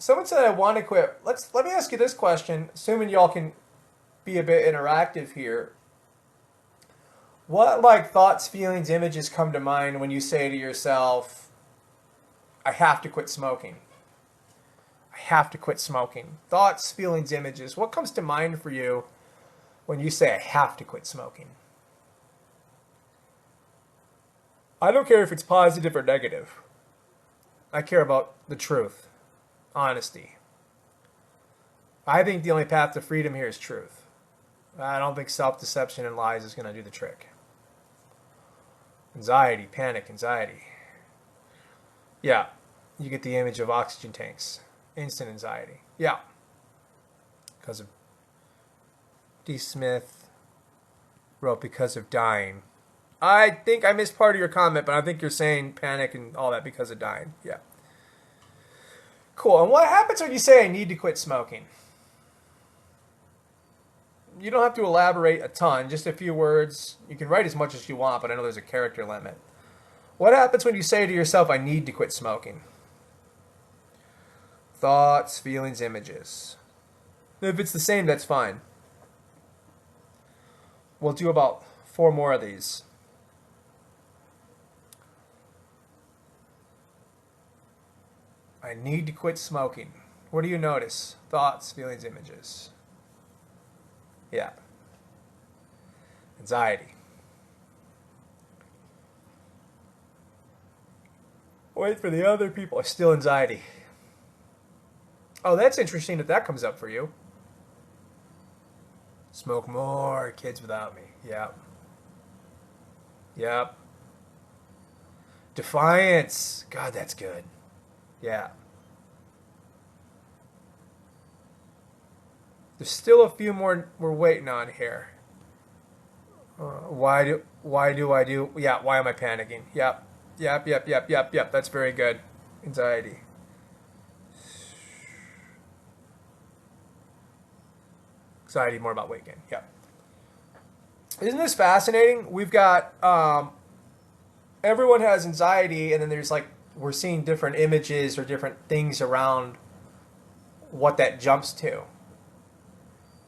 Someone said I want to quit. Let me ask you this question, assuming y'all can be a bit interactive here. What like thoughts, feelings, images come to mind when you say to yourself, I have to quit smoking? I have to quit smoking. Thoughts, feelings, images. What comes to mind for you when you say I have to quit smoking? I don't care if it's positive or negative. I care about the truth, honesty. I think the only path to freedom here is truth. I don't think self-deception and lies is going to do the trick. Anxiety, panic, anxiety. Yeah, you get the image of oxygen tanks. Instant anxiety. Yeah, because of D. Smith wrote because of dying. I think I missed part of your comment, but I think you're saying panic and all that because of dying. Yeah. Cool. And what happens when you say I need to quit smoking? You don't have to elaborate a ton, just a few words. You can write as much as you want, but I know there's a character limit. What happens when you say to yourself, I need to quit smoking? Thoughts, feelings, images. If it's the same, that's fine. We'll do about 4 more of these. I need to quit smoking. What do you notice? Thoughts, feelings, images. Yeah. Anxiety. Wait for the other people. Still anxiety. Oh, that's interesting that that comes up for you. Smoke more, kids without me. Yep. Yep. Defiance. God, that's good. Yeah. There's still a few more we're waiting on here. Why do I do? Yeah, why am I panicking? Yep. Yep. That's very good. Anxiety. Anxiety more about weight gain. Yep. Isn't this fascinating? We've got everyone has anxiety, and then there's like we're seeing different images or different things around what that jumps to.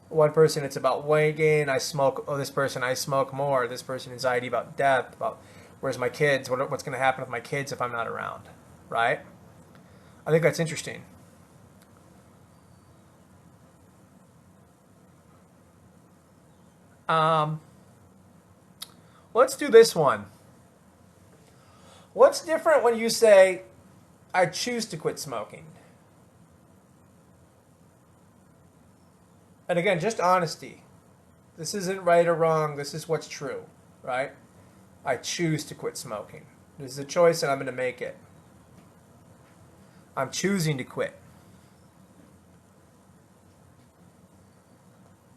One person, it's about weight gain. I smoke. Oh, this person, I smoke more. This person, anxiety about death. About where's my kids? What's going to happen with my kids if I'm not around? Right? I think that's interesting. Um, let's do this one. What's different when you say, I choose to quit smoking? And again, just honesty. This isn't right or wrong. This is what's true, right? I choose to quit smoking. This is a choice and I'm going to make it. I'm choosing to quit.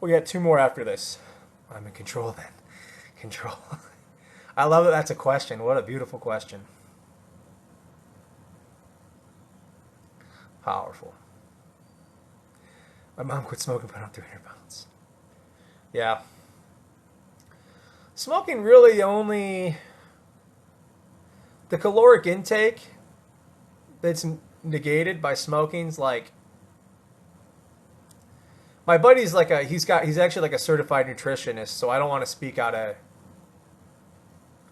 We got 2 more after this. I'm in control then. Control. I love that that's a question. What a beautiful question. Powerful. My mom quit smoking, put on 300 pounds. Yeah. Smoking really only. The caloric intake that's negated by smoking's like. My buddy's like he's actually like a certified nutritionist, so I don't want to speak out of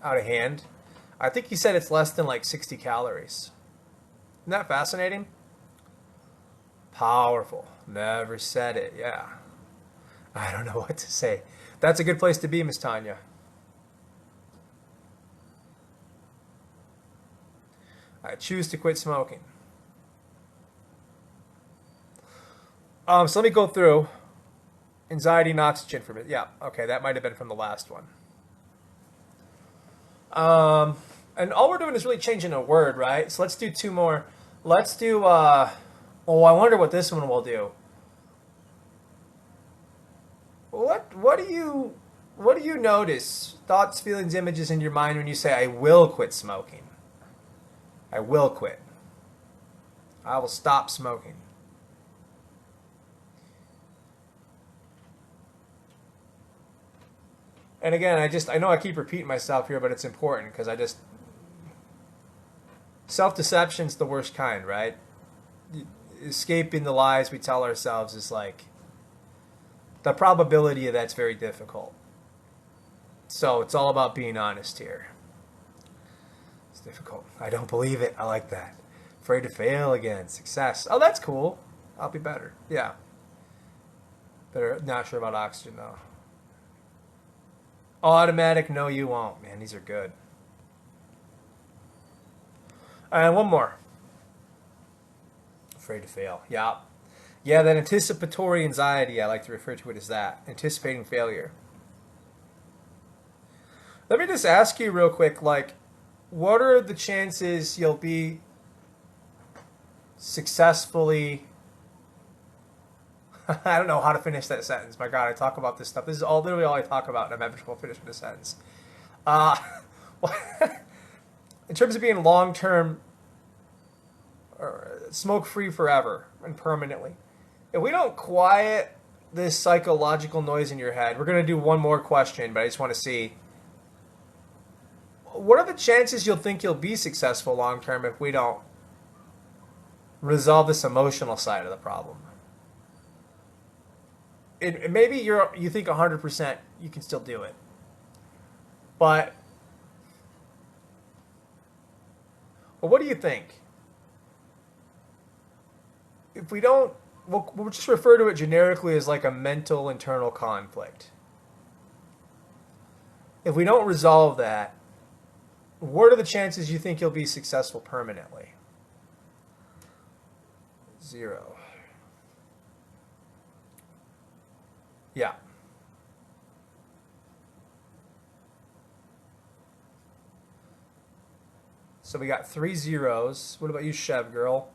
hand. I think he said it's less than like 60 calories. Isn't that fascinating? Powerful. Never said it. Yeah. I don't know what to say. That's a good place to be, Miss Tanya. I choose to quit smoking. So let me go through anxiety and oxygen for a minute. Yeah, okay, that might have been from the last one. And all we're doing is really changing a word, right? So let's do 2 more. Let's do, oh, I wonder what this one will do. What do you notice? Thoughts, feelings, images in your mind when you say, I will quit smoking. I will quit. I will stop smoking. And again, I know I keep repeating myself here, but it's important because self-deception's the worst kind, right? escaping the lies we tell ourselves is like, the probability of that's very difficult. So it's all about being honest here. It's difficult. I don't believe it. I like that. Afraid to fail again. Success. Oh, that's cool. I'll be better. Yeah. Better. Not sure about oxygen though. Automatic. No, you won't. Man, these are good. And one more. Afraid to fail. Yeah. Yeah, that anticipatory anxiety, I like to refer to it as that. Anticipating failure. Let me just ask you real quick, like, what are the chances you'll be successfully... I don't know how to finish that sentence. My God, I talk about this stuff. This is literally all I talk about, and I'm having trouble finishing the sentence. In terms of being long-term, smoke-free forever and permanently, if we don't quiet this psychological noise in your head, we're going to do one more question, but I just want to see, what are the chances you'll think you'll be successful long-term if we don't resolve this emotional side of the problem? Maybe you think 100% you can still do it, but what do you think? If we don't, we'll just refer to it generically as like a mental internal conflict. If we don't resolve that, what are the chances you think you'll be successful permanently? 0. Yeah. So we got 3 zeros. What about you, Chev girl?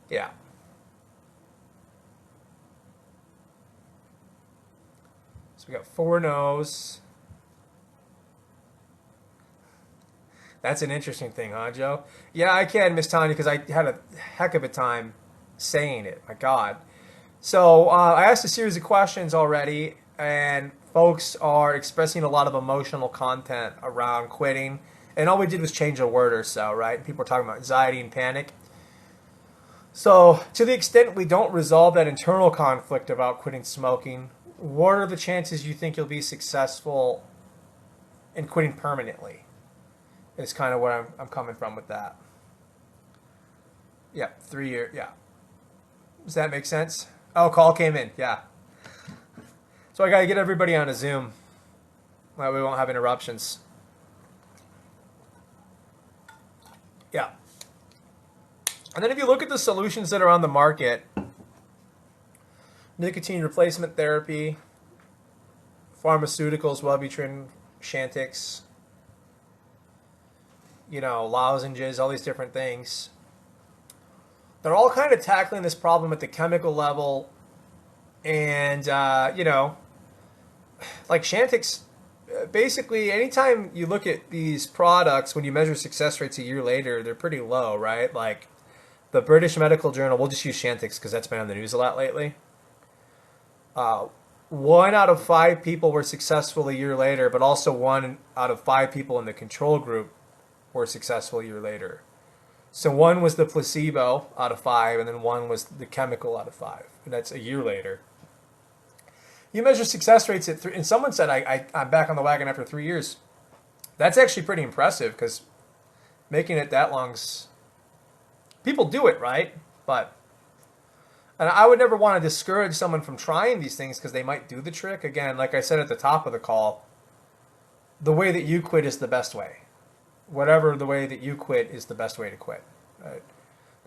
Yeah. So we got 4 no's. That's an interesting thing, huh, Joe? Yeah, I can, Miss Tanya, because I had a heck of a time saying it. My God. So I asked a series of questions already, and folks are expressing a lot of emotional content around quitting. And all we did was change a word or so, right? And people are talking about anxiety and panic. So to the extent we don't resolve that internal conflict about quitting smoking, what are the chances you think you'll be successful in quitting permanently? Is kind of where I'm coming from with that. Yeah, 3 years. Yeah. Does that make sense? Oh, call came in. Yeah. So I got to get everybody on a Zoom. That way we won't have interruptions. Yeah. And then if you look at the solutions that are on the market, nicotine replacement therapy, pharmaceuticals, Wellbutrin, Chantix, lozenges, all these different things. They're all kind of tackling this problem at the chemical level. And, like Chantix, basically, anytime you look at these products, when you measure success rates a year later, they're pretty low, right? Like the British Medical Journal, we'll just use Chantix because that's been on the news a lot lately. 1 out of 5 people were successful a year later, but also 1 out of 5 people in the control group were successful a year later. So 1 was the placebo out of 5, and then 1 was the chemical out of 5. And that's a year later. You measure success rates at 3, and someone said I'm back on the wagon after 3 years. That's actually pretty impressive because making it that long's... People do it, right? And I would never want to discourage someone from trying these things because they might do the trick. Again, like I said at the top of the call, the way that you quit is the best way. Whatever the way that you quit is the best way to quit. Right?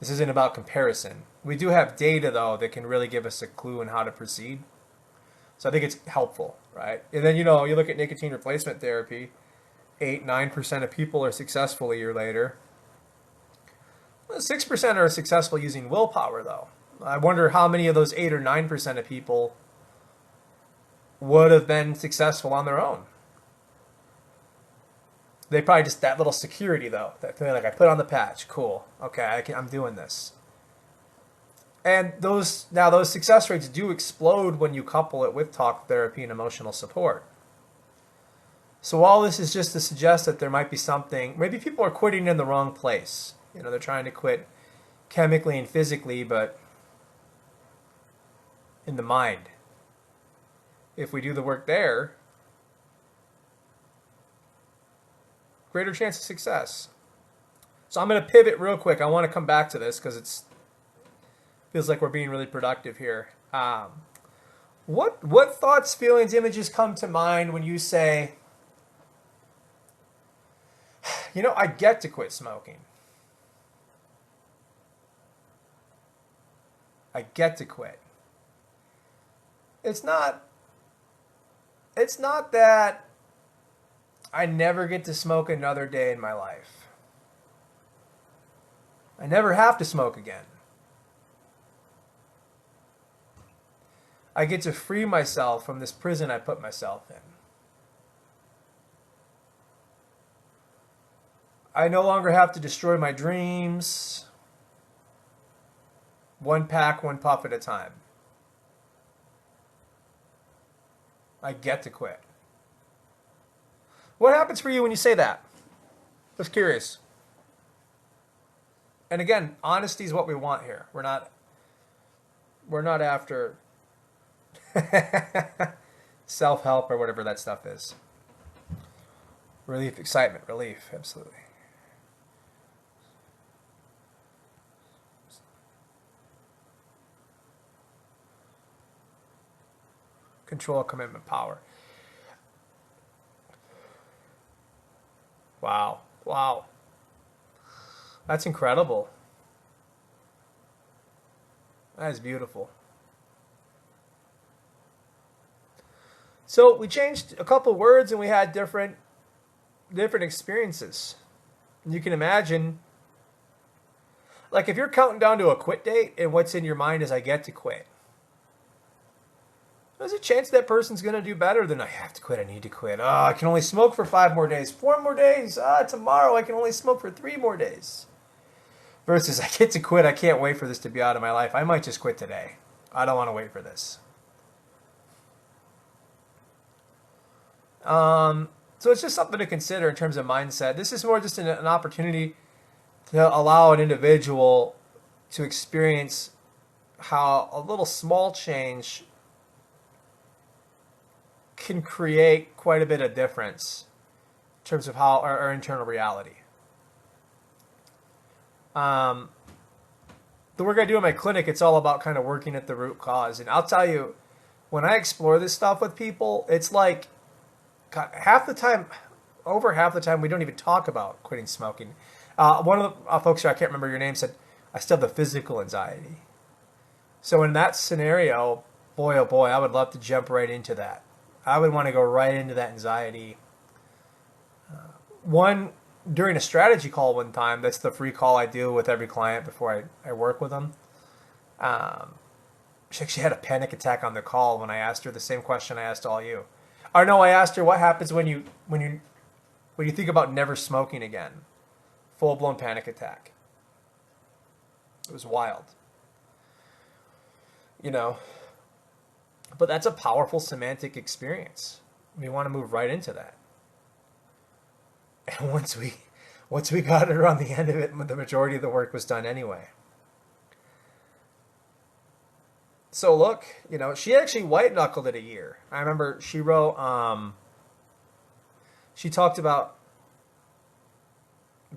This isn't about comparison. We do have data, though, that can really give us a clue on how to proceed. So I think it's helpful, right? And then, you look at nicotine replacement therapy, 8-9% of people are successful a year later. 6% are successful using willpower, though. I wonder how many of those 8 or 9% of people would have been successful on their own. They probably just that little security, though. That feeling like I put on the patch. Cool. Okay, I'm doing this. And those success rates do explode when you couple it with talk therapy and emotional support. So all this is just to suggest that there might be something. Maybe people are quitting in the wrong place. They're trying to quit chemically and physically, but in the mind. If we do the work there, greater chance of success. So I'm going to pivot real quick. I want to come back to this because it feels like we're being really productive here. What thoughts, feelings, images come to mind when you say, I get to quit smoking. I get to quit. It's not that I never get to smoke another day in my life. I never have to smoke again. I get to free myself from this prison I put myself in. I no longer have to destroy my dreams. One pack, one puff at a time. I get to quit. What happens for you when you say that? Just curious. And again, honesty is what we want here. We're not after self-help or whatever that stuff is. Relief, excitement, relief, absolutely. Control, commitment, power. Wow. That's incredible. That is beautiful. So we changed a couple words and we had different experiences. And you can imagine, like if you're counting down to a quit date and what's in your mind is I get to quit. There's a chance that person's going to do better than I have to quit. I need to quit. Oh, I can only smoke for 5 more days. 4 more days. Tomorrow I can only smoke for 3 more days. Versus I get to quit. I can't wait for this to be out of my life. I might just quit today. I don't want to wait for this. So it's just something to consider in terms of mindset. This is more just an opportunity to allow an individual to experience how a little small change can create quite a bit of difference in terms of how our internal reality. The work I do in my clinic, it's all about kind of working at the root cause. And I'll tell you, when I explore this stuff with people, it's like God, over half the time, we don't even talk about quitting smoking. One of the folks here, I can't remember your name, said, I still have the physical anxiety. So in that scenario, boy, oh boy, I would love to jump right into that. I would want to go right into that anxiety. During a strategy call one time, that's the free call I do with every client before I work with them. She actually had a panic attack on the call when I asked her the same question I asked all you. Or no, I asked her what happens when you think about never smoking again. Full-blown panic attack. It was wild. But that's a powerful semantic experience. We want to move right into that. And once we got her on the end of it, the majority of the work was done anyway. So look, she actually white knuckled it a year. I remember she wrote, she talked about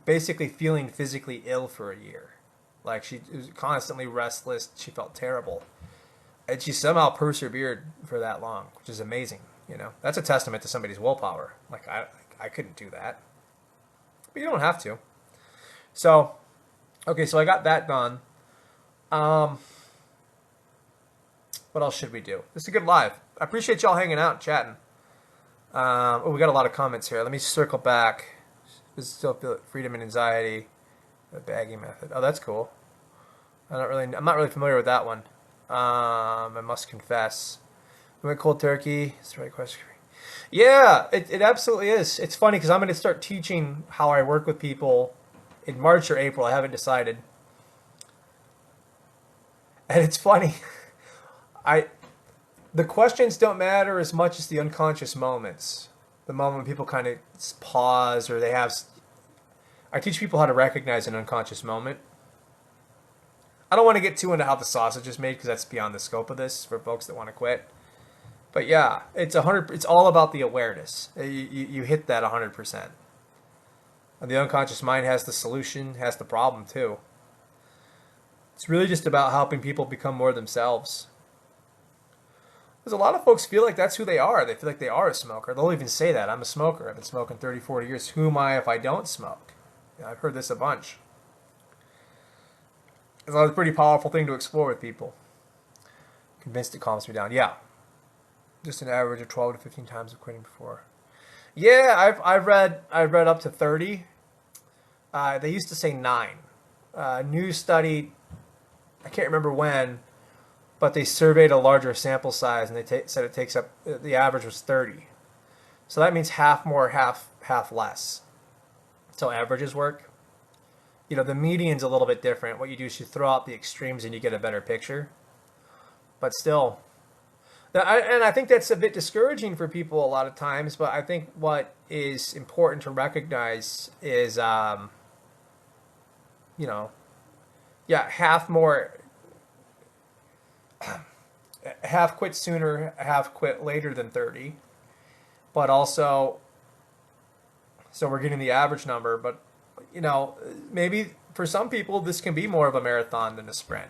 basically feeling physically ill for a year. Like she was constantly restless. She felt terrible. And she somehow persevered for that long, which is amazing. That's a testament to somebody's willpower. Like I couldn't do that. But you don't have to. So, okay, so I got that done. What else should we do? This is a good live. I appreciate y'all hanging out and chatting. We got a lot of comments here. Let me circle back. This is still freedom and anxiety. The bagging method. Oh, that's cool. I'm not really familiar with that one. I must confess. We went cold turkey. That's the right question. Yeah, it absolutely is. It's funny because I'm going to start teaching how I work with people in March or April. I haven't decided. And it's funny. The questions don't matter as much as the unconscious moments. The moment when people kind of pause or I teach people how to recognize an unconscious moment. I don't want to get too into how the sausage is made because that's beyond the scope of this for folks that want to quit. But yeah, it's 100. It's all about the awareness. You hit that 100%. And the unconscious mind has the solution, has the problem too. It's really just about helping people become more themselves. Because a lot of folks feel like that's who they are. They feel like they are a smoker. They'll even say that. I'm a smoker. I've been smoking 30, 40 years. Who am I if I don't smoke? Yeah, I've heard this a bunch. It's a pretty powerful thing to explore with people. Convinced it calms me down. Yeah. Just an average of 12 to 15 times of quitting before. Yeah, I've read up to 30. They used to say 9. New study, I can't remember when, but they surveyed a larger sample size, and they said it takes up, the average was 30. So that means half more, half less. So averages work. You know, the median's a little bit different. What you do is you throw out the extremes and you get a better picture. But still, and I think that's a bit discouraging for people a lot of times, but I think what is important to recognize is, half quit sooner, half quit later than 30. But also, so we're getting the average number, but, maybe for some people this can be more of a marathon than a sprint.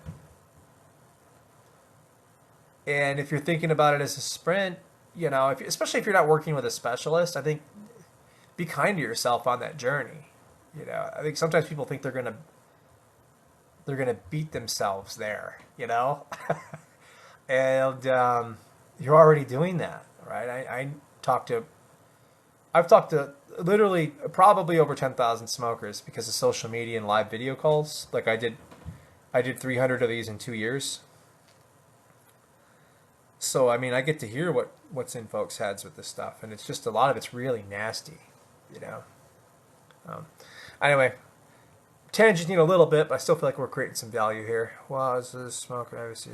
And if you're thinking about it as a sprint, especially if you're not working with a specialist, I think be kind to yourself on that journey. I think sometimes people think they're gonna beat themselves there, and you're already doing that, right? I've talked to literally probably over 10,000 smokers because of social media and live video calls. Like I did 300 of these in 2 years. So, I mean, I get to hear what's in folks' heads with this stuff, and it's just a lot of it's really nasty, Anyway, tangenting a little bit, but I still feel like we're creating some value here. Well, is this smoking? Obviously,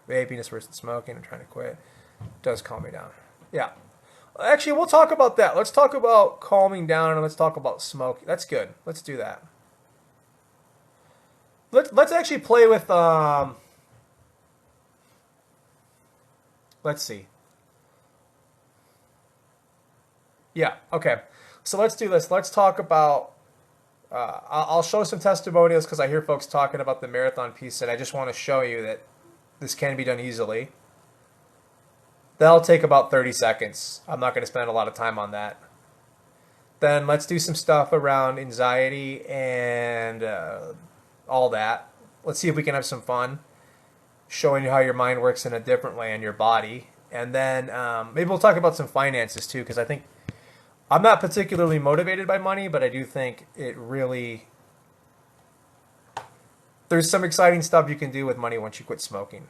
vaping is worse than smoking. I'm trying to quit. It does calm me down. Yeah. Actually, we'll talk about that. Let's talk about calming down, and let's talk about smoking. That's good. Let's do that. Let's actually play with let's see. Yeah, okay. So let's do this. Let's talk about, I'll show some testimonials because I hear folks talking about the marathon piece, and I just want to show you that this can be done easily. That'll take about 30 seconds. I'm not going to spend a lot of time on that. Then let's do some stuff around anxiety and all that. Let's see if we can have some fun, showing you how your mind works in a different way in your body. And then maybe we'll talk about some finances too, because I think I'm not particularly motivated by money, but I do think there's some exciting stuff you can do with money once you quit smoking.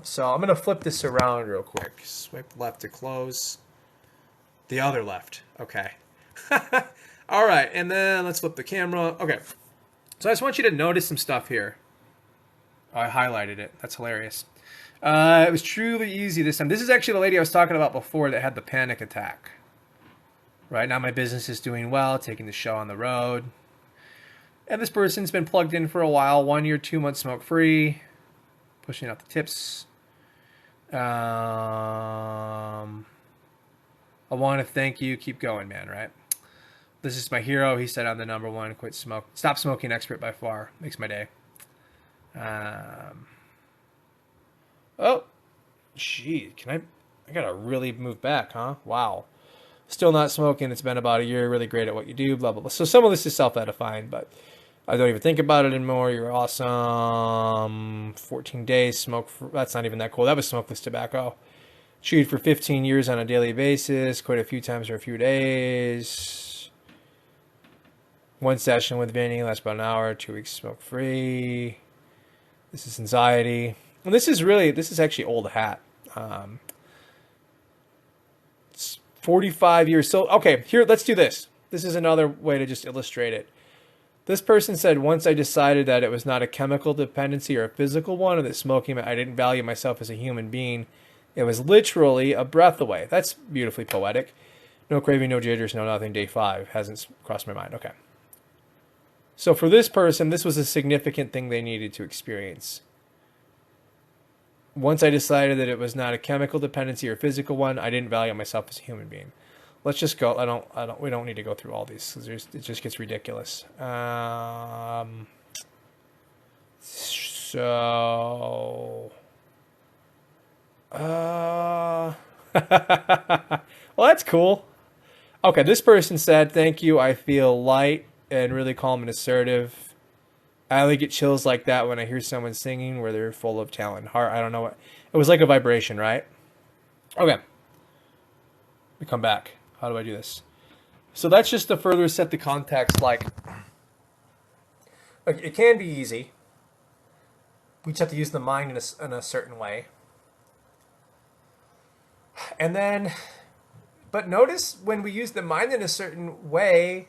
So I'm going to flip this around real quick. Swipe left to close. The other left. Okay. All right. And then let's flip the camera. Okay. So I just want you to notice some stuff here. I highlighted it. That's hilarious. It was truly easy this time. This is actually the lady I was talking about before that had the panic attack. Right now my business is doing well, taking the show on the road. And this person's been plugged in for a while, 1 year, 2 months smoke free, pushing out the tips. I want to thank you. Keep going, man, right? This is my hero. He said I'm the #1 stop smoking expert by far. Makes my day. Oh, gee, I gotta really move back, huh? Wow. Still not smoking. It's been about a year. Really great at what you do, blah, blah, blah. So some of this is self-edifying, but I don't even think about it anymore. You're awesome. 14 days, that's not even that cool. That was smokeless tobacco. Chewed for 15 years on a daily basis. Quit a few times for a few days. 1 session with Vinny, lasts about an hour. 2 weeks smoke-free. This is anxiety. And this is actually old hat. It's 45 years. So, okay, here, let's do this. This is another way to just illustrate it. This person said, once I decided that it was not a chemical dependency or a physical one, and that smoking, I didn't value myself as a human being. It was literally a breath away. That's beautifully poetic. No craving, no jitters, no nothing. Day 5 hasn't crossed my mind. Okay. So for this person, this was a significant thing they needed to experience. Once I decided that it was not a chemical dependency or physical one, I didn't value myself as a human being. Let's just go. We don't need to go through all these because it just gets ridiculous. So, well, that's cool. Okay, this person said, "Thank you. I feel light and really calm and assertive. I only get chills like that when I hear someone singing where they're full of talent and heart. I don't know what it was like a vibration, right? Okay, we come back. How do I do this? So that's just to further set the context. Like it can be easy. We just have to use the mind in a certain way. And then, but notice when we use the mind in a certain way,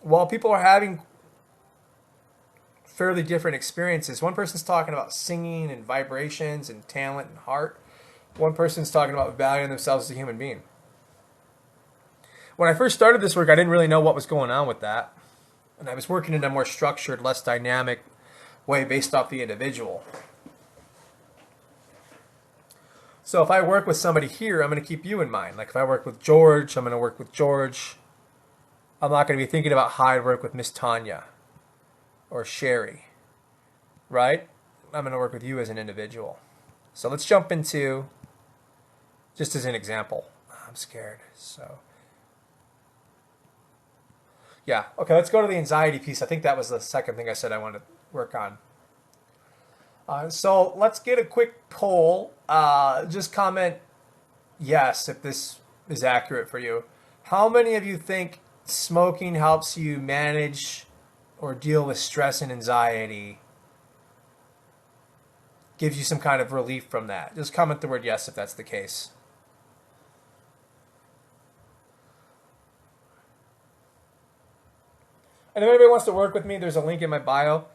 while people are having fairly different experiences, one person's talking about singing and vibrations and talent and heart. One person's talking about valuing themselves as a human being. When I first started this work, I didn't really know what was going on with that. And I was working in a more structured, less dynamic way based off the individual. So if I work with somebody here, I'm going to keep you in mind. Like if I work with George, I'm going to work with George. I'm not going to be thinking about how I work with Miss Tanya or Sherry, right? I'm going to work with you as an individual. So let's jump into, just as an example. I'm scared, so. Yeah, okay, let's go to the anxiety piece. I think that was the second thing I said I wanted to work on. So let's get a quick poll. Just comment yes if this is accurate for you. How many of you think smoking helps you manage or deal with stress and anxiety? Gives you some kind of relief from that? Just comment the word yes if that's the case. And if anybody wants to work with me, there's a link in my bio.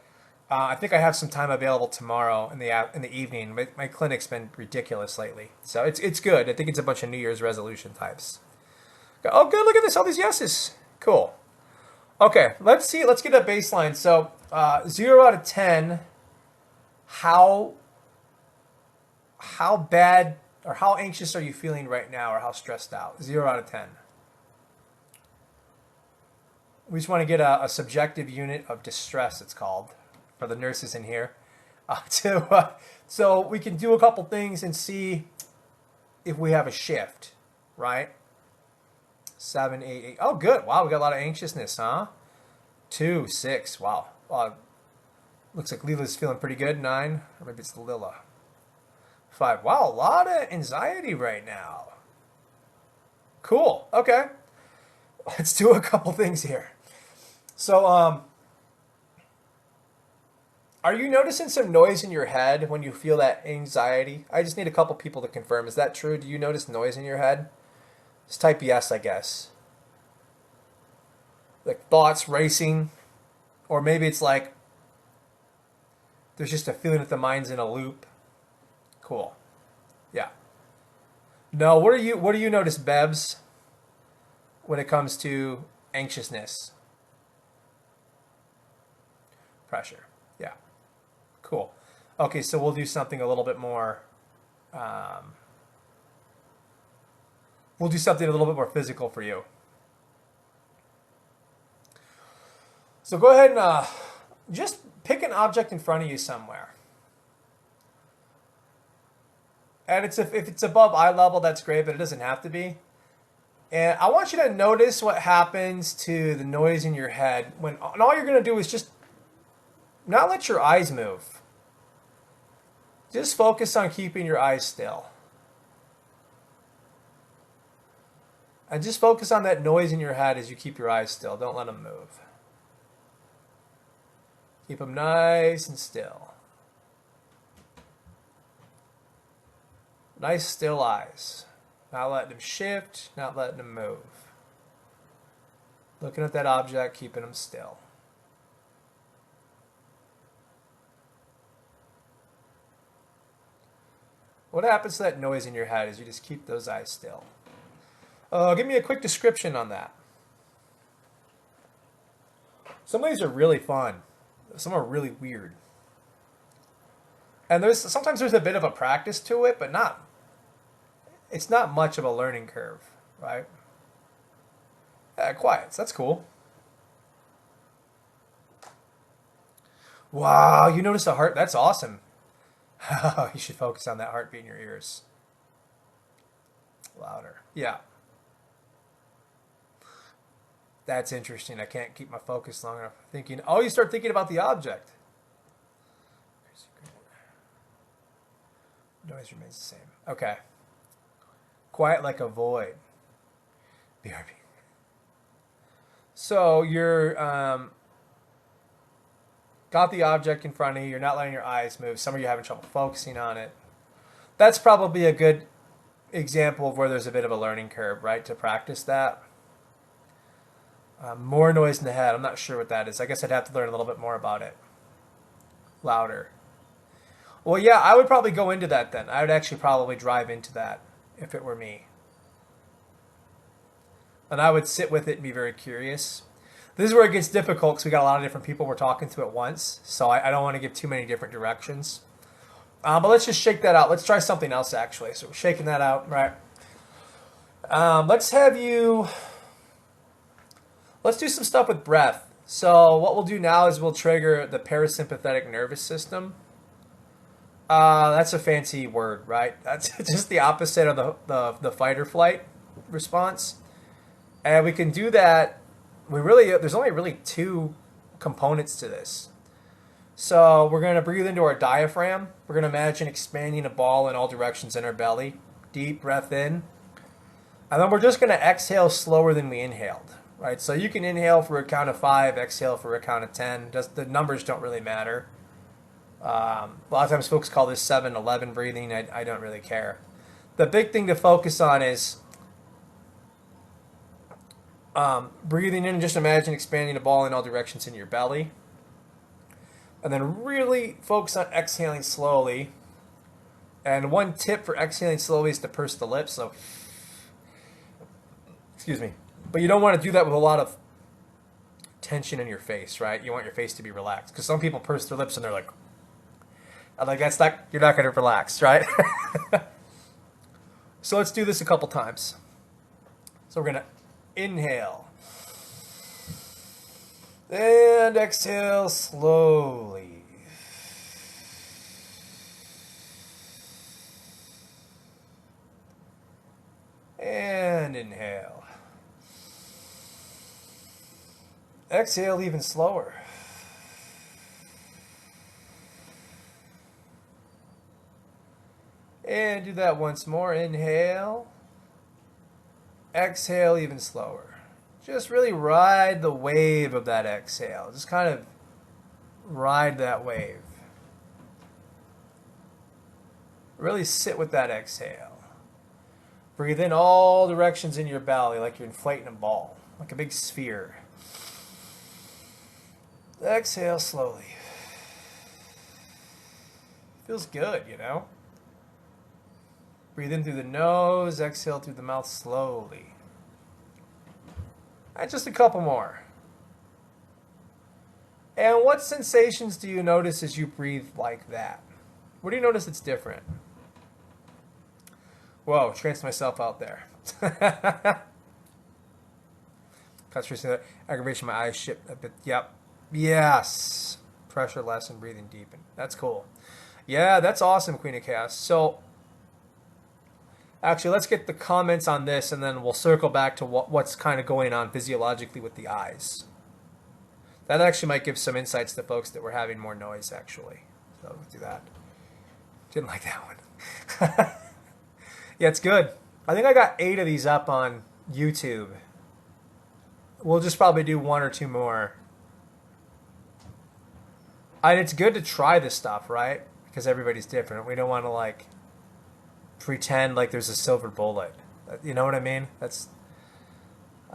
I think I have some time available tomorrow in the evening. My clinic's been ridiculous lately, so it's good. I think it's a bunch of New Year's resolution types. Oh, good! Look at this, all these yeses. Cool. Okay, let's see. Let's get a baseline. So 0 out of 10. How bad or how anxious are you feeling right now, or how stressed out? 0 out of 10. We just want to get a subjective unit of distress, it's called, for the nurses in here. So we can do a couple things and see if we have a shift, right? 7, 8, 8. Oh, good. Wow, we got a lot of anxiousness, huh? 2, 6. Wow. Looks like Leela's feeling pretty good. 9. Or maybe it's Lila. 5. Wow, a lot of anxiety right now. Cool. Okay. Let's do a couple things here. So, are you noticing some noise in your head when you feel that anxiety? I just need a couple people to confirm. Is that true? Do you notice noise in your head? Just type yes, I guess. Like thoughts racing. Or maybe it's like there's just a feeling that the mind's in a loop. Cool. Yeah. No, what do you notice, Bebs, when it comes to anxiousness? Pressure. Yeah. Cool. Okay, so we'll do something a little bit more. We'll do something a little bit more physical for you. So go ahead and just pick an object in front of you somewhere. And if it's above eye level, that's great, but it doesn't have to be. And I want you to notice what happens to the noise in your head and all you're going to do is just not let your eyes move. Just focus on keeping your eyes still. And just focus on that noise in your head as you keep your eyes still. Don't let them move. Keep them nice and still. Nice still eyes. Not letting them shift, not letting them move. Looking at that object, keeping them still. What happens to that noise in your head as you just keep those eyes still? Give me a quick description on that. Some of these are really fun. Some are really weird. And sometimes there's a bit of a practice to it, but not. It's not much of a learning curve, right? Quiet. So that's cool. Wow, you notice the heart? That's awesome. You should focus on that heartbeat in your ears. Louder. Yeah. That's interesting. I can't keep my focus long enough. Thinking. Oh, you start thinking about the object. Noise remains the same. Okay. Quiet like a void. BRB. So you're got the object in front of you. You're not letting your eyes move. Some of you are having trouble focusing on it. That's probably a good example of where there's a bit of a learning curve, right? To practice that. More noise in the head. I'm not sure what that is. I guess I'd have to learn a little bit more about it. Louder. Well, yeah, I would probably go into that then. I would actually probably drive into that if it were me. And I would sit with it and be very curious. This is where it gets difficult because we got a lot of different people we're talking to at once. So I don't want to give too many different directions. But let's just shake that out. Let's try something else, actually. So we're shaking that out, right? Let's do some stuff with breath. So what we'll do now is we'll trigger the parasympathetic nervous system. That's a fancy word, right? That's just the opposite of the fight or flight response. And we can do that. There's only really two components to this. So we're going to breathe into our diaphragm. We're going to imagine expanding a ball in all directions in our belly. Deep breath in. And then we're just going to exhale slower than we inhaled. Right? So you can inhale for a count of 5, exhale for a count of 10. The numbers don't really matter. A lot of times folks call this 7-11 breathing. I don't really care. The big thing to focus on is breathing in, just imagine expanding a ball in all directions in your belly. And then really focus on exhaling slowly. And one tip for exhaling slowly is to purse the lips. So, excuse me. But you don't want to do that with a lot of tension in your face, right? You want your face to be relaxed. Because some people purse their lips and they're like, that's not, you're not going to relax, right? So let's do this a couple times. So we're going to inhale. And exhale slowly. And inhale. Exhale even slower. And do that once more. Inhale. Exhale even slower. Just really ride the wave of that exhale. Just kind of ride that wave. Really sit with that exhale. Breathe in all directions in your belly like you're inflating a ball, like a big sphere. Exhale slowly. Feels good, you know? Breathe in through the nose, exhale through the mouth slowly. And just a couple more. And what sensations do you notice as you breathe like that? What do you notice that's different? Whoa, trance myself out there. Concentration, aggravation, my eyes shift a bit. Yep. Yes. Pressure less and breathing deepen. That's cool. Yeah, that's awesome, Queen of Chaos. So, actually, let's get the comments on this, and then we'll circle back to what's kind of going on physiologically with the eyes. That actually might give some insights to folks that were having more noise, actually. So we'll do that. Didn't like that one. Yeah, it's good. I think I got 8 of these up on YouTube. We'll just probably do 1 or 2 more. And it's good to try this stuff, right? Because everybody's different. We don't want to, like, pretend like there's a silver bullet. You know what I mean? I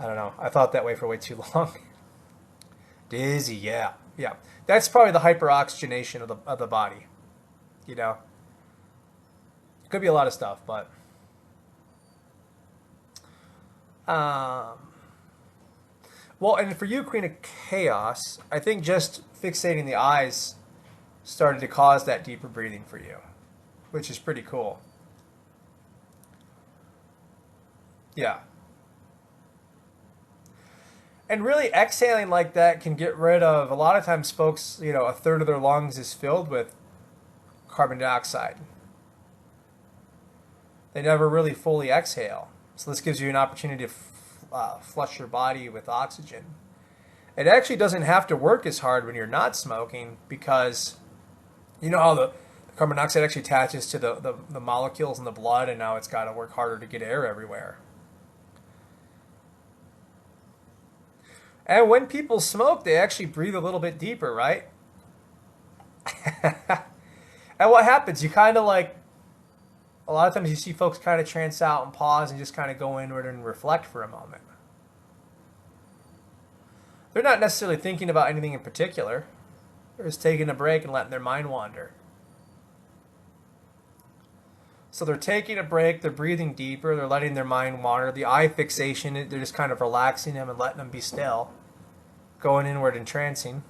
don't know. I thought that way for way too long. Dizzy, yeah. Yeah. That's probably the hyperoxygenation of the body. You know? It could be a lot of stuff, but Well, and for you, Queen of Chaos, I think just fixating the eyes started to cause that deeper breathing for you, which is pretty cool. Yeah. And really, exhaling like that can get rid of, a lot of times, folks, a third of their lungs is filled with carbon dioxide. They never really fully exhale. So this gives you an opportunity to flush your body with oxygen. It actually doesn't have to work as hard when you're not smoking, because you know how the carbon dioxide actually attaches to the molecules in the blood, and now it's got to work harder to get air everywhere. And when people smoke, they actually breathe a little bit deeper, right? And what happens? You kind of like, a lot of times you see folks kind of trance out and pause and just kind of go inward and reflect for a moment. They're not necessarily thinking about anything in particular. They're just taking a break and letting their mind wander. So they're taking a break, they're breathing deeper, they're letting their mind wander. The eye fixation, they're just kind of relaxing them and letting them be still, going inward and trancing.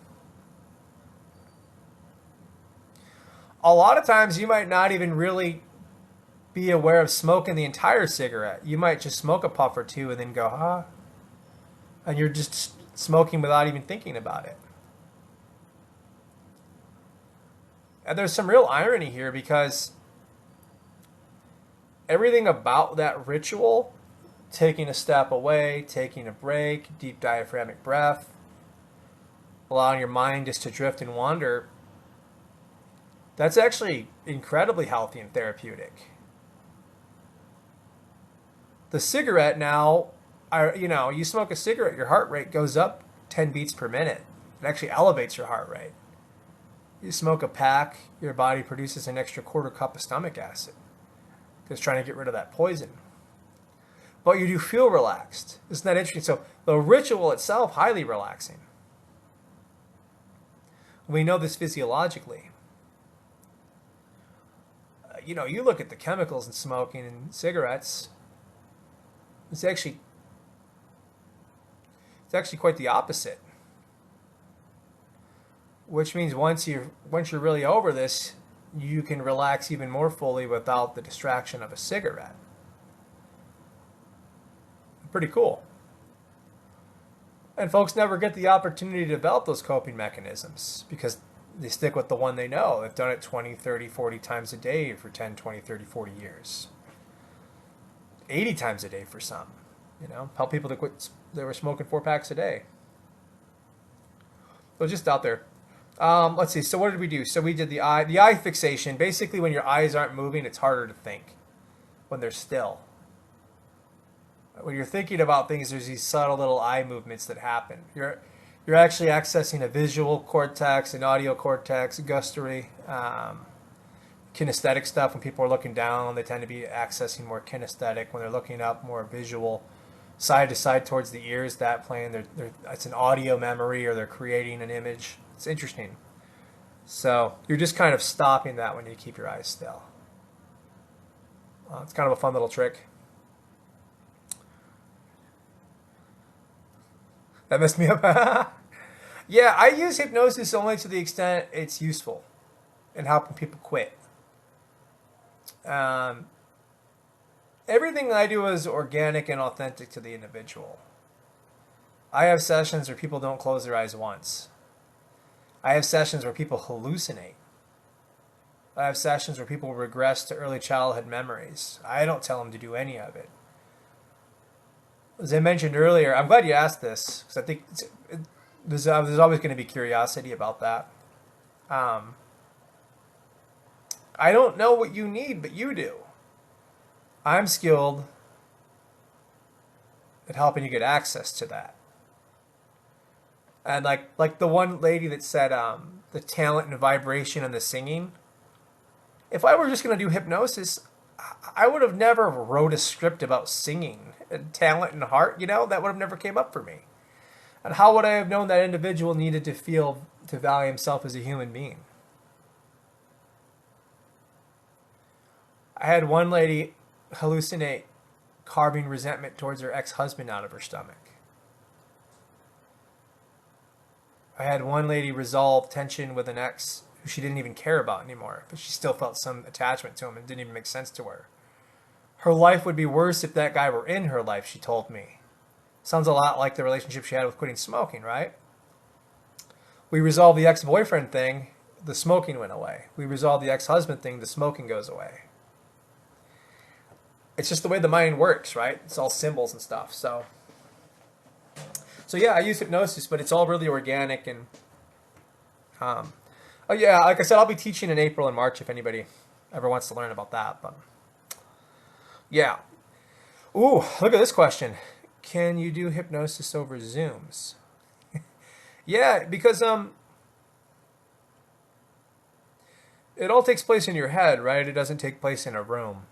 A lot of times you might not even really be aware of smoking the entire cigarette. You might just smoke a puff or two and then go, and you're just smoking without even thinking about it. And there's some real irony here, because everything about that ritual, taking a step away, taking a break, deep diaphragmatic breath, allowing your mind just to drift and wander, that's actually incredibly healthy and therapeutic. The cigarette now, you smoke a cigarette, your heart rate goes up 10 beats per minute. It actually elevates your heart rate. You smoke a pack, your body produces an extra quarter cup of stomach acid, because it's trying to get rid of that poison. But you do feel relaxed. Isn't that interesting? So the ritual itself, highly relaxing. We know this physiologically. You look at the chemicals in smoking and cigarettes, it's actually quite the opposite. Which means once you're really over this, you can relax even more fully without the distraction of a cigarette. Pretty cool. And folks never get the opportunity to develop those coping mechanisms, because they stick with the one they know. They've done it 20, 30, 40 times a day for 10, 20, 30, 40 years. 80 times a day for some. Help people to quit. They were smoking 4 packs a day. So just out there. Let's see. So what did we do? So we did the eye fixation. Basically, when your eyes aren't moving, it's harder to think when they're still. When you're thinking about things, there's these subtle little eye movements that happen. You're actually accessing a visual cortex, an audio cortex, gustatory, kinesthetic stuff. When people are looking down, they tend to be accessing more kinesthetic. When they're looking up, more visual. Side to side towards the ears, that playing. It's an audio memory, or they're creating an image. It's interesting. So you're just kind of stopping that when you keep your eyes still. It's kind of a fun little trick. That messed me up. Yeah, I use hypnosis only to the extent it's useful in helping people quit. Everything I do is organic and authentic to the individual. I have sessions where people don't close their eyes once. I have sessions where people hallucinate. I have sessions where people regress to early childhood memories. I don't tell them to do any of it. As I mentioned earlier, I'm glad you asked this, because I think there's always going to be curiosity about that. I don't know what you need, but you do. I'm skilled at helping you get access to that. And like the one lady that said the talent and vibration and the singing, if I were just going to do hypnosis, I would have never wrote a script about singing and talent and heart. That would have never came up for me. And how would I have known that individual needed to value himself as a human being? I had one lady hallucinate carving resentment towards her ex-husband out of her stomach. I had one lady resolve tension with an ex who she didn't even care about anymore, but she still felt some attachment to him and didn't even make sense to her. Her life would be worse if that guy were in her life, she told me. Sounds a lot like the relationship she had with quitting smoking, right? We resolved the ex-boyfriend thing, the smoking went away. We resolved the ex-husband thing, the smoking goes away. It's just the way the mind works, right? It's all symbols and stuff. So yeah, I use hypnosis, but it's all really organic. And oh yeah, like I said, I'll be teaching in April and March if anybody ever wants to learn about that. But yeah. Ooh, look at this question. Can you do hypnosis over Zooms? Yeah, because it all takes place in your head, right? It doesn't take place in a room.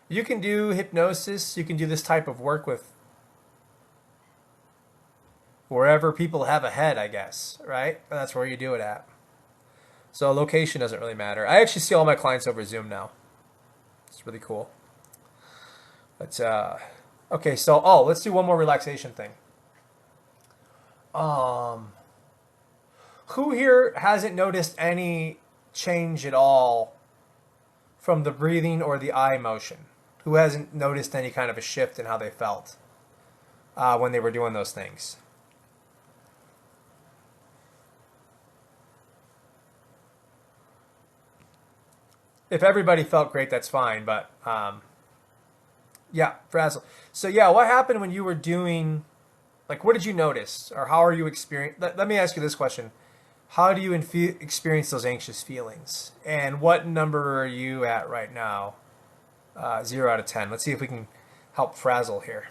You can do hypnosis, you can do this type of work with wherever people have a head, I guess, right? That's where you do it at. So location doesn't really matter. I actually see all my clients over Zoom now. It's really cool. But okay, so let's do one more relaxation thing. Who here hasn't noticed any change at all from the breathing or the eye motion? Who hasn't noticed any kind of a shift in how they felt when they were doing those things? If everybody felt great, that's fine. But yeah, frazzle. So yeah, what happened when you were doing, like, what did you notice? Or how are you experiencing? Let me ask you this question. How do you experience those anxious feelings? And what number are you at right now? 0 out of 10. Let's see if we can help frazzle here.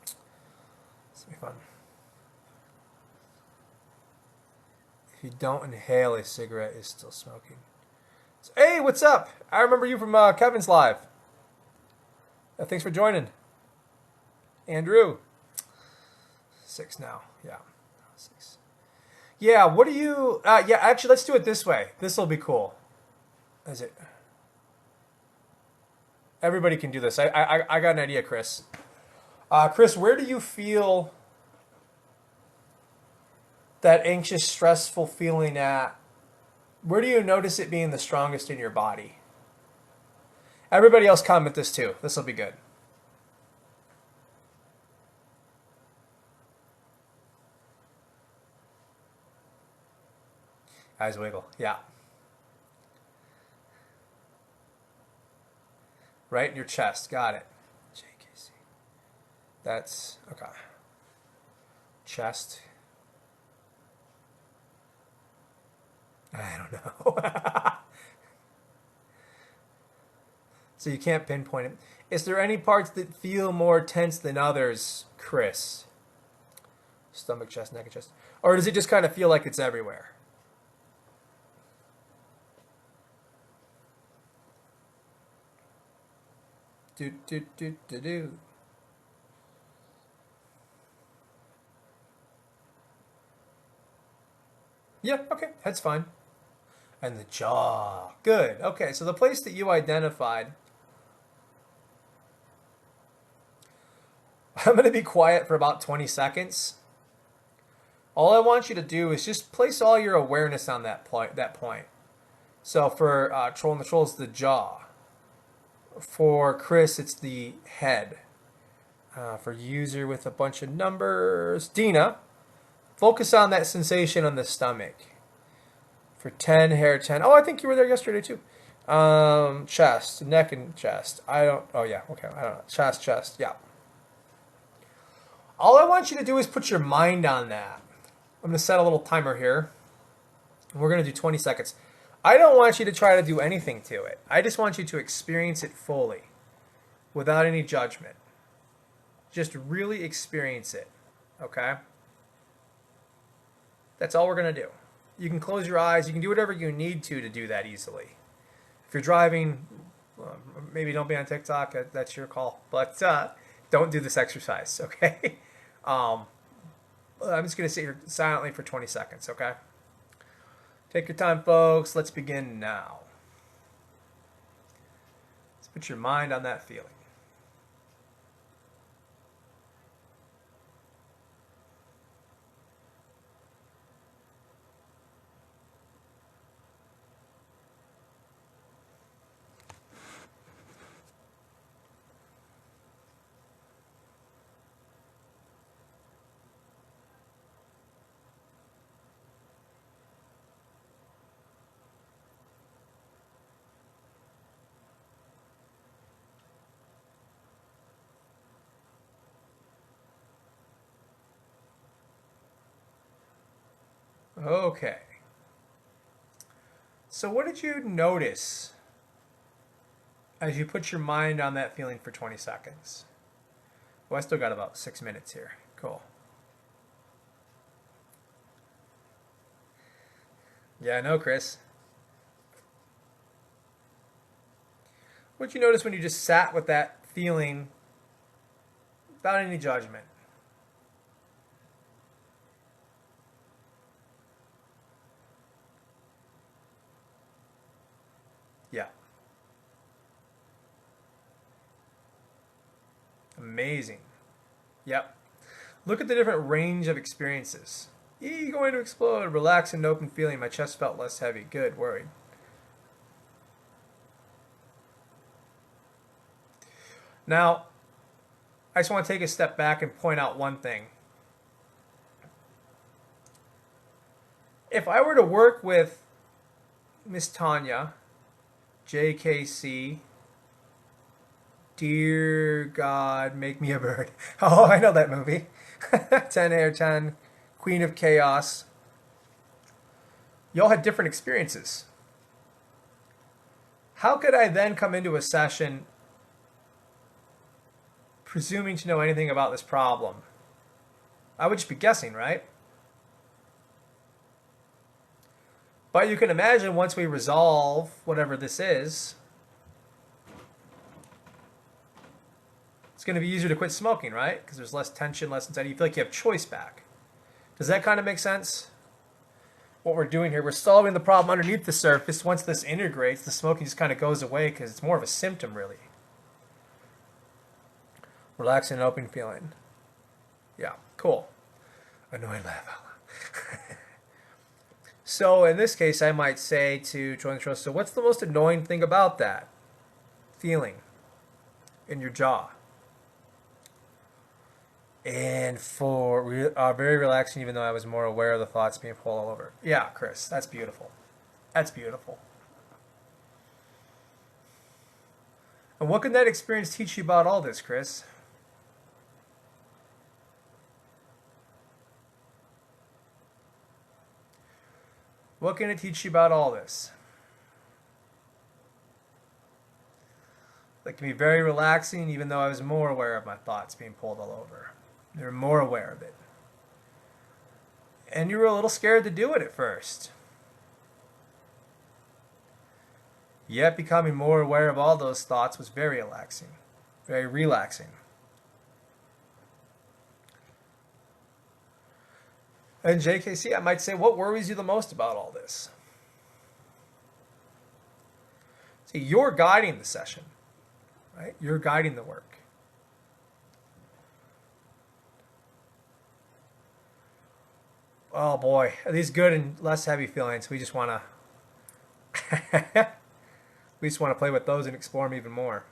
This will be fun. If you don't inhale, a cigarette is still smoking. So, hey, what's up? I remember you from Kevin's Live. Thanks for joining. Andrew. 6 now. Yeah. 6. Yeah, what do you... yeah, actually, let's do it this way. This will be cool. Is it... Everybody can do this. I got an idea, Chris. Chris, where do you feel that anxious, stressful feeling at? Where do you notice it being the strongest in your body? Everybody else comment this too. This will be good. Eyes wiggle. Yeah. Right in your chest. Got it. JKC. That's okay. Chest. I don't know. So you can't pinpoint it. Is there any parts that feel more tense than others, Chris? Stomach, chest, neck, and chest. Or does it just kind of feel like it's everywhere? Do. Yeah, okay, that's fine. And the jaw. Good. Okay, so the place that you identified. I'm going to be quiet for about 20 seconds. All I want you to do is just place all your awareness on that point. So for Troll and the Troll, it's the jaw. For Chris, it's the head. For user with a bunch of numbers, Dina, focus on that sensation on the stomach. For 10, hair 10. Oh, I think you were there yesterday too. Chest, neck and chest. Oh yeah, okay, I don't know. Chest, yeah. All I want you to do is put your mind on that. I'm going to set a little timer here. We're going to do 20 seconds. I don't want you to try to do anything to it. I just want you to experience it fully, without any judgment. Just really experience it, okay? That's all we're going to do. You can close your eyes. You can do whatever you need to do that easily. If you're driving, maybe don't be on TikTok. That's your call. But don't do this exercise, okay? I'm just going to sit here silently for 20 seconds, okay? Take your time, folks. Let's begin now. Let's put your mind on that feeling. Okay. So what did you notice as you put your mind on that feeling for 20 seconds? Well, I still got about 6 minutes here. Cool. Yeah, I know, Chris. What'd you notice when you just sat with that feeling without any judgment? Yeah. Amazing. Yep. Look at the different range of experiences. Going to explode, relaxed and open feeling. My chest felt less heavy. Good, worried. Now, I just want to take a step back and point out one thing. If I were to work with Miss Tanya, JKC, Dear God, Make Me a Bird. Oh, I know that movie. 10 Air 10, Queen of Chaos. Y'all had different experiences. How could I then come into a session presuming to know anything about this problem? I would just be guessing, right? But you can imagine once we resolve whatever this is, it's going to be easier to quit smoking, right? Because there's less tension, less anxiety. You feel like you have choice back. Does that kind of make sense? What we're doing here, we're solving the problem underneath the surface. Once this integrates, the smoking just kind of goes away because it's more of a symptom, really. Relaxing and open feeling. Yeah, cool. Annoying laugh. So in this case, I might say to join the trust, so what's the most annoying thing about that feeling in your jaw? And for very relaxing, even though I was more aware of the thoughts being pulled all over. Yeah, Chris, that's beautiful. That's beautiful. And what can that experience teach you about all this, Chris? What can it teach you about all this? It can be very relaxing, even though I was more aware of my thoughts being pulled all over. You're more aware of it. And you were a little scared to do it at first. Yet becoming more aware of all those thoughts was very relaxing. Very relaxing. And JKC, I might say, what worries you the most about all this? See, you're guiding the session, right? You're guiding the work. Oh boy, are these good and less heavy feelings? We just want to play with those and explore them even more.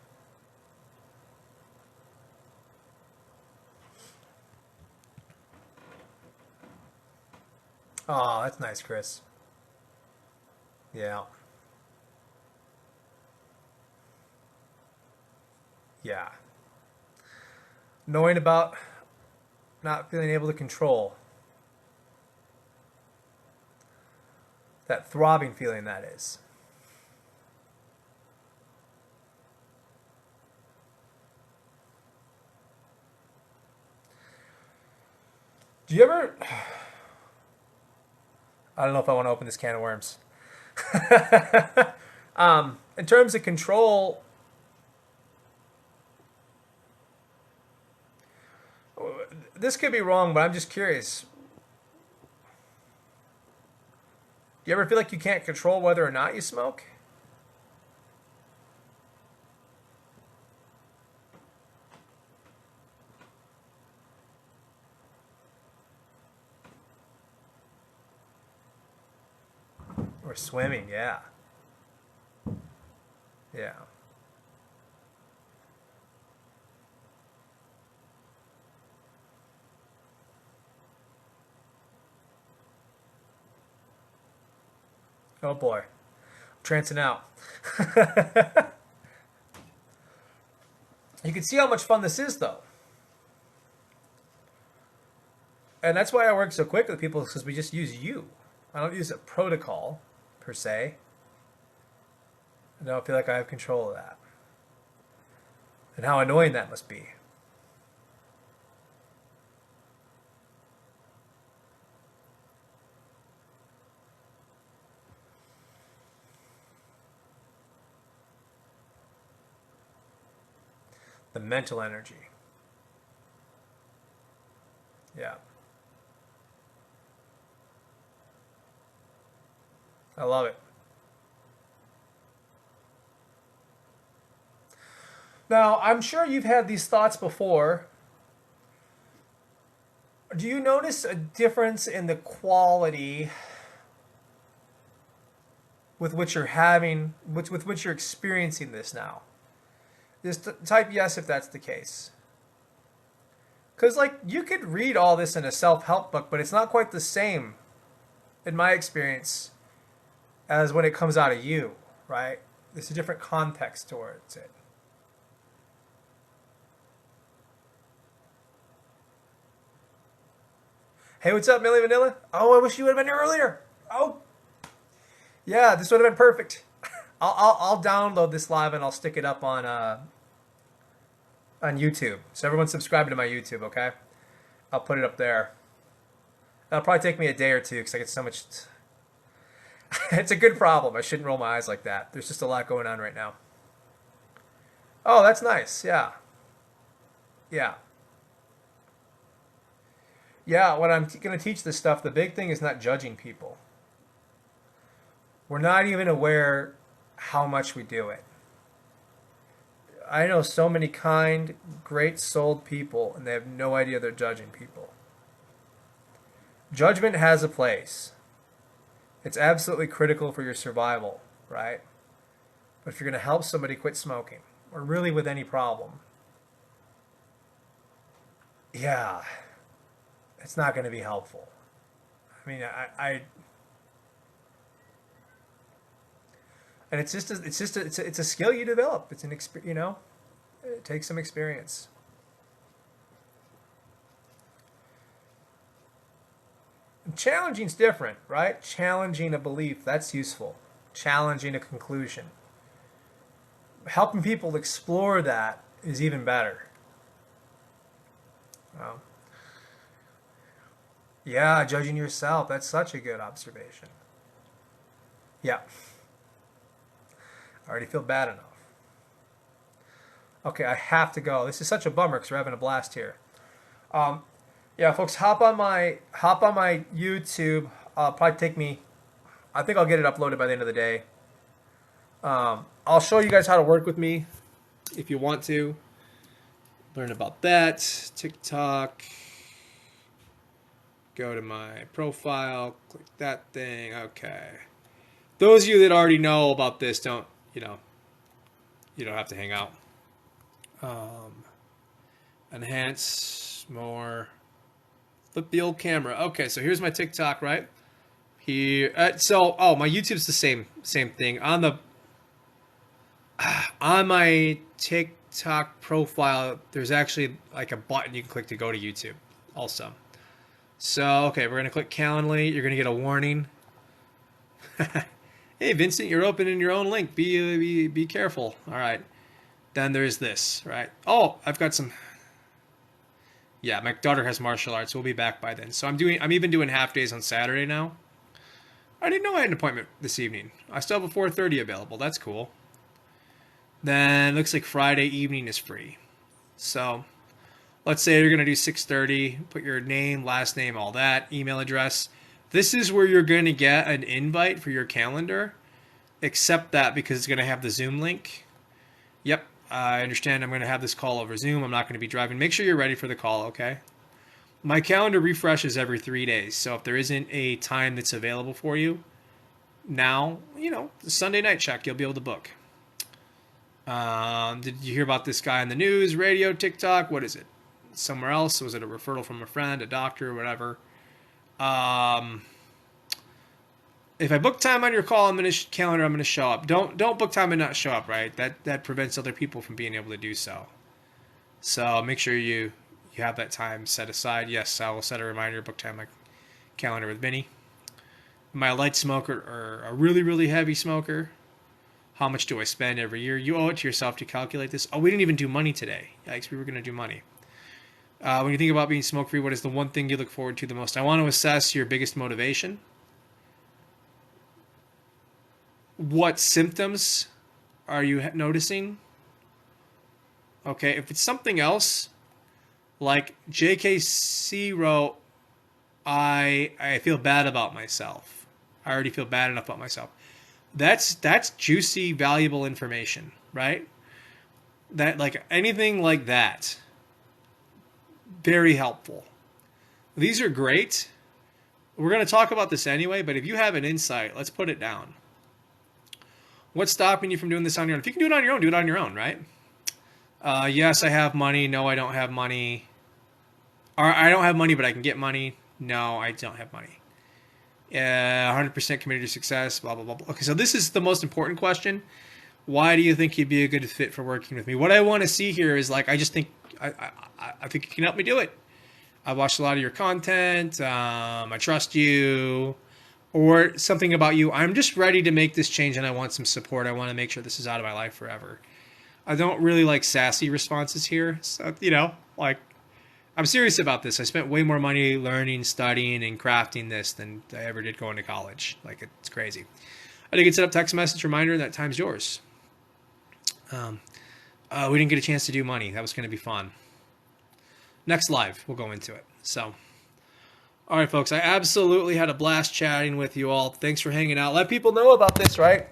Oh, that's nice, Chris. Yeah. Yeah. Knowing about not feeling able to control that throbbing feeling that is. Do you ever... I don't know if I want to open this can of worms. In terms of control, this could be wrong, but I'm just curious. Do you ever feel like you can't control whether or not you smoke? Or swimming, yeah. Yeah. Oh boy. I'm trancing out. You can see how much fun this is, though. And that's why I work so quick with people, because we just use you. I don't use a protocol per se. I don't feel like I have control of that. And how annoying that must be. The mental energy. Yeah. I love it. Now, I'm sure you've had these thoughts before. Do you notice a difference in the quality with which you're having, with which you're experiencing this now? Just type yes if that's the case. Because, like, you could read all this in a self-help book, but it's not quite the same, in my experience, as when it comes out of you, right? There's a different context towards it. Hey, what's up, Millie Vanilla? Oh, I wish you would have been here earlier. Oh, yeah, this would have been perfect. I'll download this live and I'll stick it up on YouTube. So everyone subscribe to my YouTube, okay? I'll put it up there. It'll probably take me a day or two because I get so much. It's a good problem. I shouldn't roll my eyes like that. There's just a lot going on right now. Oh, that's nice. Yeah. Yeah. Yeah, when I'm going to teach this stuff, the big thing is not judging people. We're not even aware how much we do it. I know so many kind, great-souled people, and they have no idea they're judging people. Judgment has a place. It's absolutely critical for your survival, right? But if you're going to help somebody quit smoking, or really with any problem, yeah, it's not going to be helpful. I mean, and it's a skill you develop. It's an experience, it takes some experience. Challenging's different, right? Challenging a belief, that's useful. Challenging a conclusion. Helping people explore that is even better. Well, yeah, judging yourself, that's such a good observation. Yeah. I already feel bad enough. Okay, I have to go. This is such a bummer because we're having a blast here. Yeah, folks, hop on my YouTube. Probably take me. I think I'll get it uploaded by the end of the day. I'll show you guys how to work with me if you want to learn about that. TikTok. Go to my profile. Click that thing. Okay. Those of you that already know about this don't. You don't have to hang out. Enhance more. Flip the old camera. Okay, so here's my TikTok, right? Here. My YouTube's the same thing. On my TikTok profile, there's actually like a button you can click to go to YouTube. Also. So okay, we're gonna click Calendly. You're gonna get a warning. Hey, Vincent, you're opening your own link. Be careful. All right. Then there's this, right? Oh, I've got some. Yeah, my daughter has martial arts. We'll be back by then. So I'm even doing half days on Saturday now. I didn't know I had an appointment this evening. I still have a 4:30 available. That's cool. Then looks like Friday evening is free. So let's say you're gonna do 6:30. Put your name, last name, all that, email address. This is where you're going to get an invite for your calendar. Accept that because it's going to have the Zoom link. Yep, I understand I'm going to have this call over Zoom. I'm not going to be driving. Make sure you're ready for the call, okay? My calendar refreshes every 3 days. So if there isn't a time that's available for you, now, Sunday night check, you'll be able to book. Did you hear about this guy on the news, radio, TikTok? What is it? Somewhere else? Was it a referral from a friend, a doctor, whatever? If I book time on your call, I'm going to calendar. I'm going to show up. Don't book time and not show up. Right? That prevents other people from being able to do so. So make sure you have that time set aside. Yes, I will set a reminder. Book time my calendar with Vinny. Am I a light smoker or a really, really heavy smoker? How much do I spend every year? You owe it to yourself to calculate this. Oh, we didn't even do money today. Yikes, we were going to do money. When you think about being smoke-free, what is the one thing you look forward to the most? I want to assess your biggest motivation. What symptoms are you noticing? Okay, if it's something else, like JKC wrote, I feel bad about myself. I already feel bad enough about myself. That's juicy, valuable information, right? That, like, anything like that, very helpful. These are great. We're going to talk about this anyway, but if you have an insight, let's put it down. What's stopping you from doing this on your own? If you can do it on your own, do it on your own, right? Yes, I have money. No, I don't have money. Or I don't have money, but I can get money. No, I don't have money. 100% committed to success, blah, blah, blah, blah. Okay, so this is the most important question. Why do you think you'd be a good fit for working with me? What I want to see here is, like, I just think, I think you can help me do it. I watched a lot of your content. I trust you. Or something about you. I'm just ready to make this change and I want some support. I want to make sure this is out of my life forever. I don't really like sassy responses here. So, you know, like, I'm serious about this. I spent way more money learning, studying, and crafting this than I ever did going to college. Like, it's crazy. I did get set up text message reminder. That time's yours. We didn't get a chance to do money. That was going to be fun. Next live, we'll go into it. So, all right, folks. I absolutely had a blast chatting with you all. Thanks for hanging out. Let people know about this, right?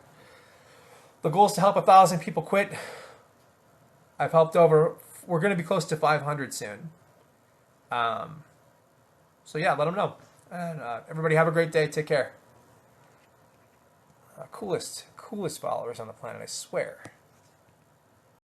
The goal is to help 1,000 people quit. I've helped over. We're going to be close to 500 soon. So yeah, let them know. And everybody have a great day. Take care. Coolest followers on the planet, I swear.